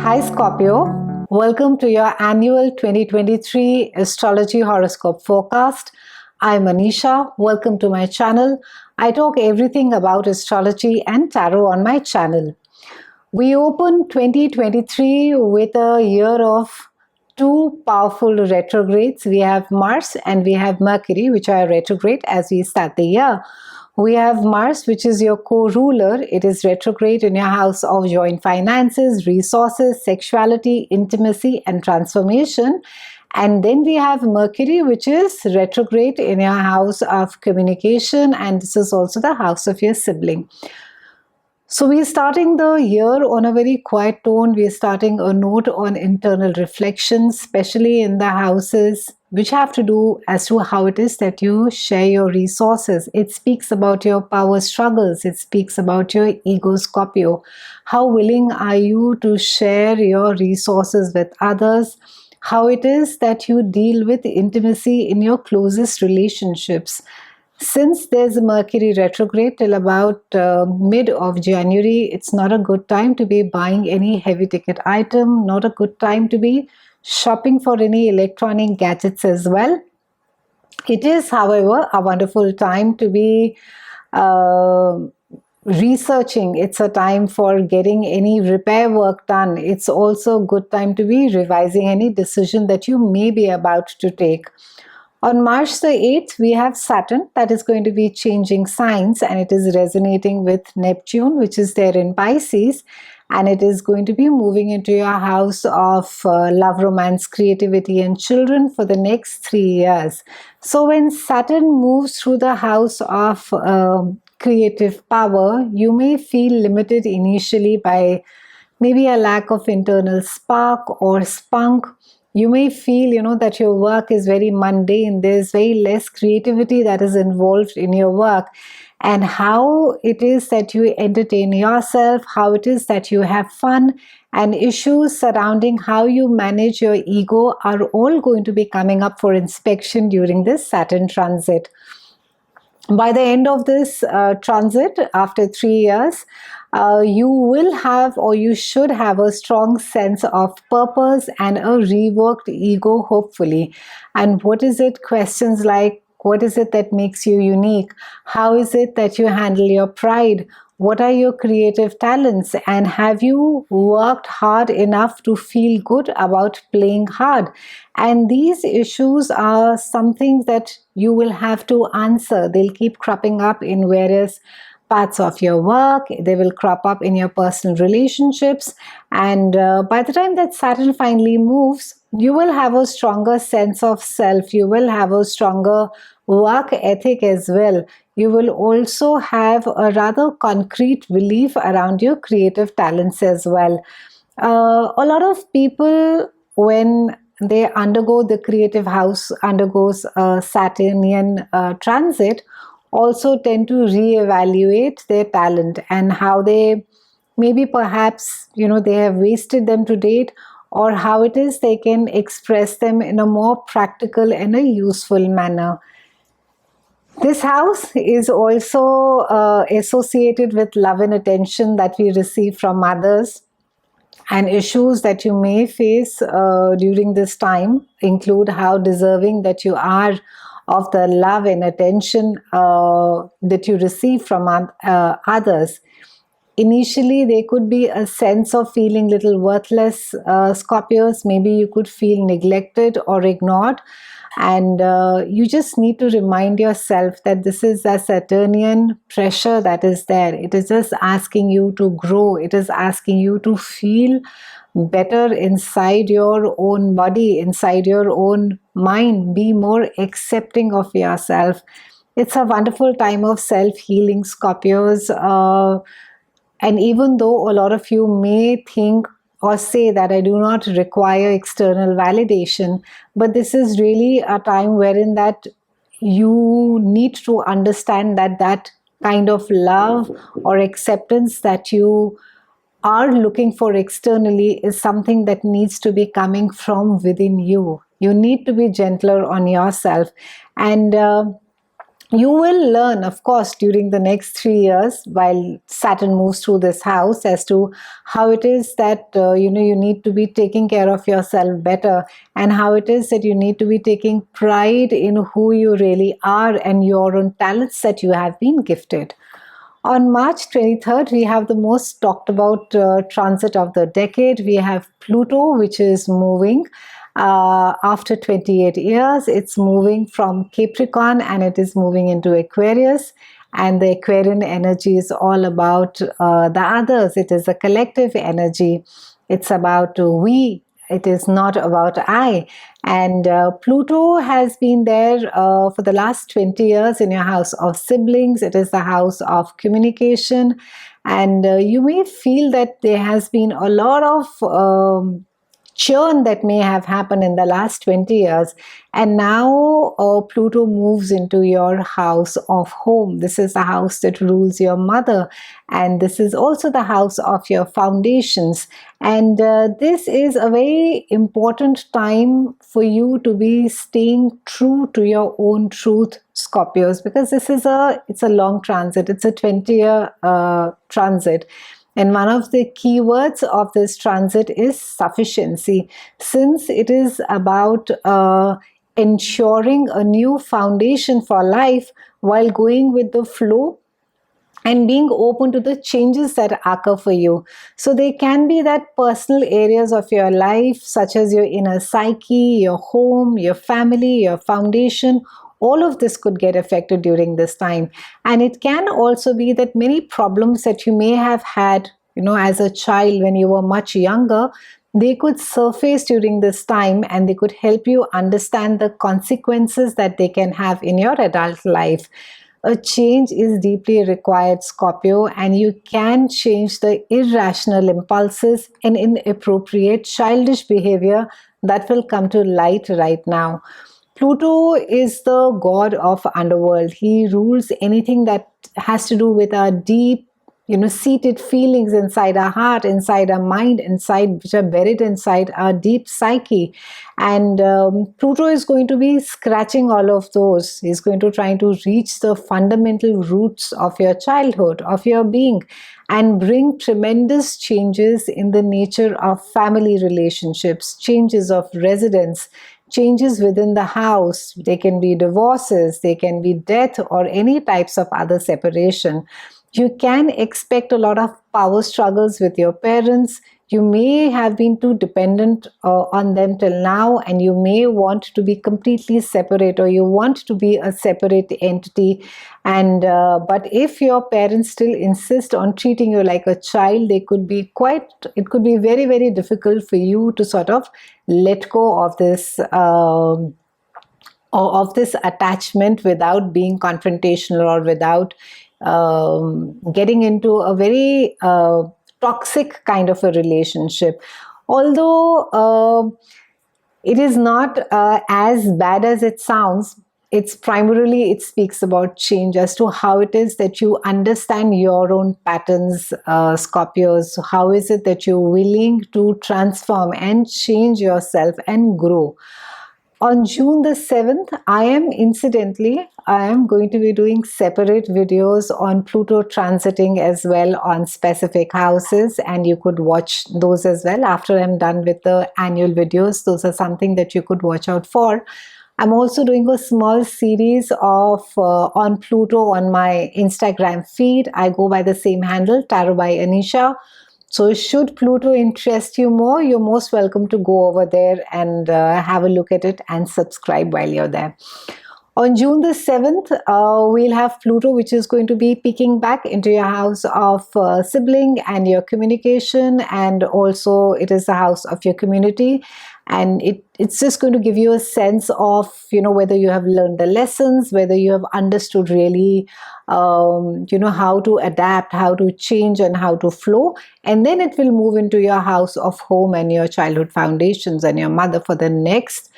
Hi Scorpio, welcome to your annual 2023 Astrology Horoscope forecast. I'm Anisha, welcome to my channel. I talk everything about astrology and tarot on my channel. We open 2023 with a year of two powerful retrogrades. We have Mars and we have Mercury, which are retrograde as we start the year. We have Mars, which is your co-ruler. It is retrograde in your house of joint finances, resources, sexuality, intimacy, and transformation. And then we have Mercury, which is retrograde in your house of communication, and this is also the house of your sibling. So we're starting the year on a very quiet tone. We're starting a note on internal reflection, especially in the houses which have to do as to how it is that you share your resources. It speaks about your power struggles. It speaks about your ego, Scorpio. How willing are you to share your resources with others? How it is that you deal with intimacy in your closest relationships. Since there's a Mercury retrograde till about mid of January, it's not a good time to be buying any heavy ticket item, not a good time to be shopping for any electronic gadgets as well. It is, however, a wonderful time to be researching. It's a time for getting any repair work done. It's also a good time to be revising any decision that you may be about to take. On March the 8th, we have Saturn that is going to be changing signs, and it is resonating with Neptune, which is there in Pisces, and it is going to be moving into your house of love, romance, creativity, and children for the next 3 years. So when Saturn moves through the house of creative power, you may feel limited initially by maybe a lack of internal spark or spunk. You may feel, that your work is very mundane. There's very less creativity that is involved in your work. And how it is that you entertain yourself, how it is that you have fun, and issues surrounding how you manage your ego are all going to be coming up for inspection during this Saturn transit. By the end of this transit, after 3 years, you will have, or you should have, a strong sense of purpose and a reworked ego, hopefully. And what is it? Questions like, what is it that makes you unique? How is it that you handle your pride? What are your creative talents? And have you worked hard enough to feel good about playing hard? And these issues are something that you will have to answer. They'll keep cropping up in various parts of your work. They will crop up in your personal relationships. And by the time that Saturn finally moves, you will have a stronger sense of self. You will have a stronger work ethic as well. You will also have a rather concrete belief around your creative talents as well. A lot of people, when they undergo the creative house, undergoes a Saturnian transit, also tend to reevaluate their talent and how they maybe perhaps they have wasted them to date, or how it is they can express them in a more practical and a useful manner. This house is also associated with love and attention that we receive from others. And issues that you may face during this time include how deserving that you are of the love and attention that you receive from others. Initially, there could be a sense of feeling little worthless, Scorpios. Maybe you could feel neglected or ignored. And you just need to remind yourself that this is a Saturnian pressure that is there. It is just asking you to grow. It is asking you to feel better inside your own body, inside your own mind. Be more accepting of yourself. It's a wonderful time of self-healing, Scorpios. And even though a lot of you may think or say that I do not require external validation, but this is really a time wherein that you need to understand that kind of love or acceptance that you are looking for externally is something that needs to be coming from within you. You need to be gentler on yourself. And You will learn, of course, during the next 3 years while Saturn moves through this house as to how it is that you need to be taking care of yourself better, and how it is that you need to be taking pride in who you really are and your own talents that you have been gifted. On March 23rd, we have the most talked about transit of the decade. We have Pluto, which is moving after 28 years. It's moving from Capricorn and it is moving into Aquarius. And the Aquarian energy is all about the others. It is a collective energy. It's about we. It is not about I. And Pluto has been there for the last 20 years in your house of siblings. It is the house of communication. And you may feel that there has been a lot of churn that may have happened in the last 20 years. And now Pluto moves into your house of home. This is the house that rules your mother. And this is also the house of your foundations. And this is a very important time for you to be staying true to your own truth, Scorpios, because it's a long transit. It's a 20-year transit. And one of the keywords of this transit is sufficiency, since it is about ensuring a new foundation for life while going with the flow and being open to the changes that occur for you. So there can be that personal areas of your life, such as your inner psyche, your home, your family, your foundation. All of this could get affected during this time. And it can also be that many problems that you may have had, as a child when you were much younger, they could surface during this time and they could help you understand the consequences that they can have in your adult life. A change is deeply required, Scorpio, and you can change the irrational impulses and inappropriate childish behavior that will come to light right now. Pluto is the god of underworld. He rules anything that has to do with our deep, seated feelings inside our heart, inside our mind, which are buried inside our deep psyche. And Pluto is going to be scratching all of those. He's going to try to reach the fundamental roots of your childhood, of your being, and bring tremendous changes in the nature of family relationships, changes of residence, changes within the house. They can be divorces, they can be death, or any types of other separation. You can expect a lot of power struggles with your parents. You may have been too dependent on them till now, and you may want to be completely separate, or you want to be a separate entity. And but if your parents still insist on treating you like a child, it could be very, very difficult for you to sort of let go of this attachment without being confrontational, or without getting into a very toxic kind of a relationship. Although it is not as bad as it sounds, it speaks about change, as to how it is that you understand your own patterns, Scorpios. How is it that you're willing to transform and change yourself and grow? On June the 7th, I am going to be doing separate videos on Pluto transiting as well on specific houses, and you could watch those as well after I'm done with the annual videos. Those are something that you could watch out for. I'm also doing a small series of on Pluto on my Instagram feed. I go by the same handle, Tarot by Anisha. So should Pluto interest you more, you're most welcome to go over there and have a look at it and subscribe while you're there. On June the 7th, we'll have Pluto, which is going to be peeking back into your house of sibling and your communication, and also it is the house of your community. And it's just going to give you a sense of, whether you have learned the lessons, whether you have understood really, how to adapt, how to change, and how to flow. And then it will move into your house of home and your childhood foundations and your mother for the next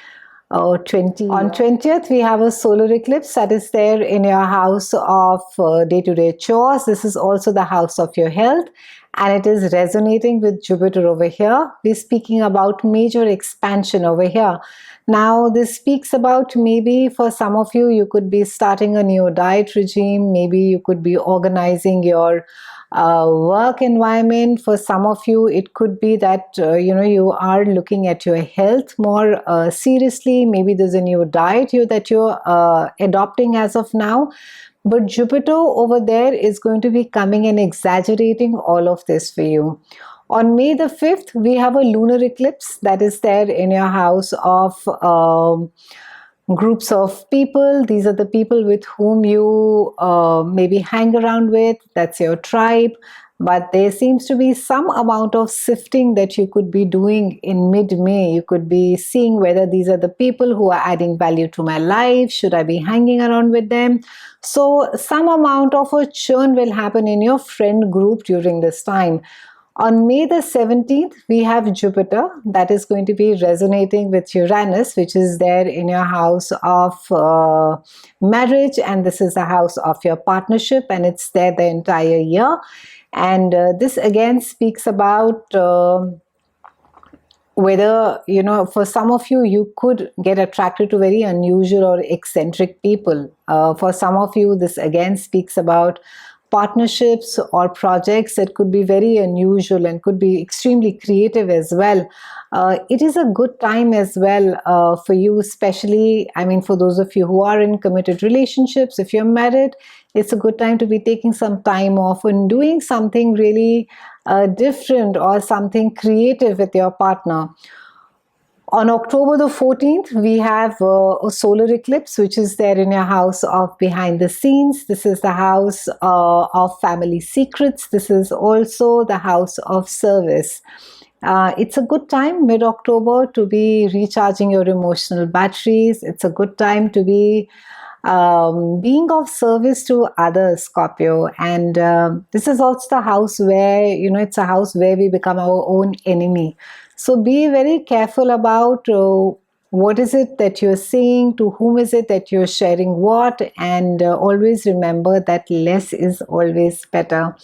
20. On 20th, we have a solar eclipse that is there in your house of day-to-day chores. This is also the house of your health, and it is resonating with Jupiter over here. We're speaking about major expansion over here. Now, this speaks about maybe for some of you, you could be starting a new diet regime. Maybe you could be organizing your work environment. For some of you, it could be that you are looking at your health more seriously. Maybe there's a new diet that you're adopting as of now. But Jupiter over there is going to be coming and exaggerating all of this for you. On May the 5th, we have a lunar eclipse that is there in your house of groups of people. These are the people with whom you maybe hang around with. That's your tribe. But there seems to be some amount of sifting that you could be doing in mid-May. You could be seeing whether these are the people who are adding value to my life. Should I be hanging around with them? So some amount of a churn will happen in your friend group during this time. On May the 17th, we have Jupiter that is going to be resonating with Uranus, which is there in your house of marriage, and this is the house of your partnership, and it's there the entire year. And this again speaks about whether, for some of you, you could get attracted to very unusual or eccentric people. For some of you, this again speaks about partnerships or projects that could be very unusual and could be extremely creative as well. It is a good time as well for you, especially, for those of you who are in committed relationships. If you're married, it's a good time to be taking some time off and doing something really different or something creative with your partner. On October the 14th, we have a solar eclipse, which is there in your house of behind the scenes. This is the house of family secrets. This is also the house of service. It's a good time, mid-October, to be recharging your emotional batteries. It's a good time to be being of service to others, Scorpio. And this is also the house where, it's a house where we become our own enemy. So be very careful about what is it that you're saying, to whom is it that you're sharing what, and always remember that less is always better.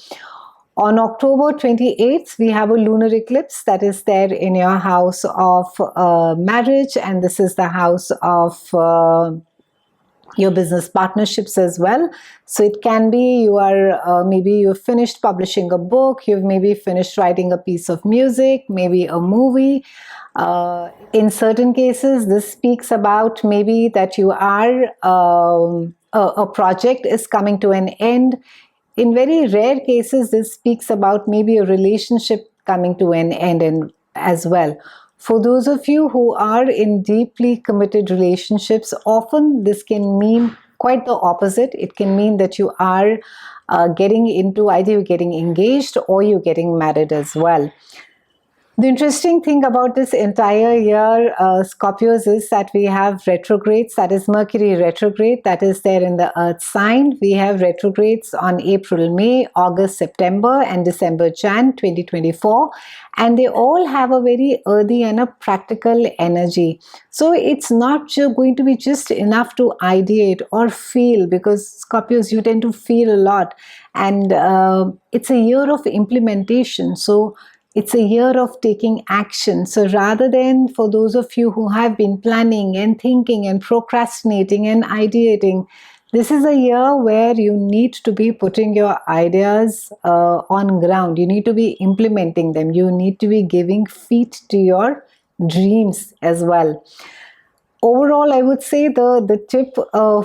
On October 28th, we have a lunar eclipse that is there in your house of marriage, and this is the house of your business partnerships as well. So it can be you are maybe you've finished publishing a book, you've maybe finished writing a piece of music, maybe a movie. In certain cases, this speaks about maybe that you are a project is coming to an end. In very rare cases, this speaks about maybe a relationship coming to an end and as well. For those of you who are in deeply committed relationships, often this can mean quite the opposite. It can mean that you are getting into either you're getting engaged or you're getting married as well. The interesting thing about this entire year, Scorpios, is that we have retrogrades. That is Mercury retrograde, that is there in the Earth sign. We have retrogrades on April, May, August, September, and December, Jan 2024. And they all have a very earthy and a practical energy. So it's not going to be just enough to ideate or feel, because Scorpios, you tend to feel a lot. And it's a year of implementation. So it's a year of taking action. So rather than for those of you who have been planning and thinking and procrastinating and ideating, this is a year where you need to be putting your ideas on ground. You need to be implementing them. You need to be giving feet to your dreams as well. Overall, I would say the tip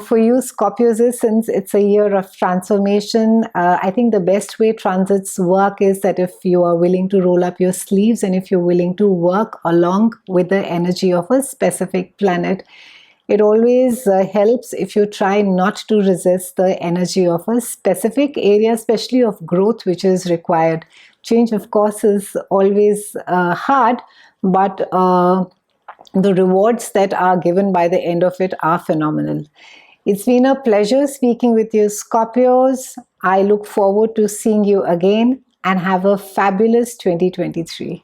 for you, Scorpios, is since it's a year of transformation, I think the best way transits work is that if you are willing to roll up your sleeves and if you're willing to work along with the energy of a specific planet, it always helps if you try not to resist the energy of a specific area, especially of growth, which is required. Change, of course, is always hard, but the rewards that are given by the end of it are phenomenal. It's been a pleasure speaking with you, Scorpios. I look forward to seeing you again, and have a fabulous 2023.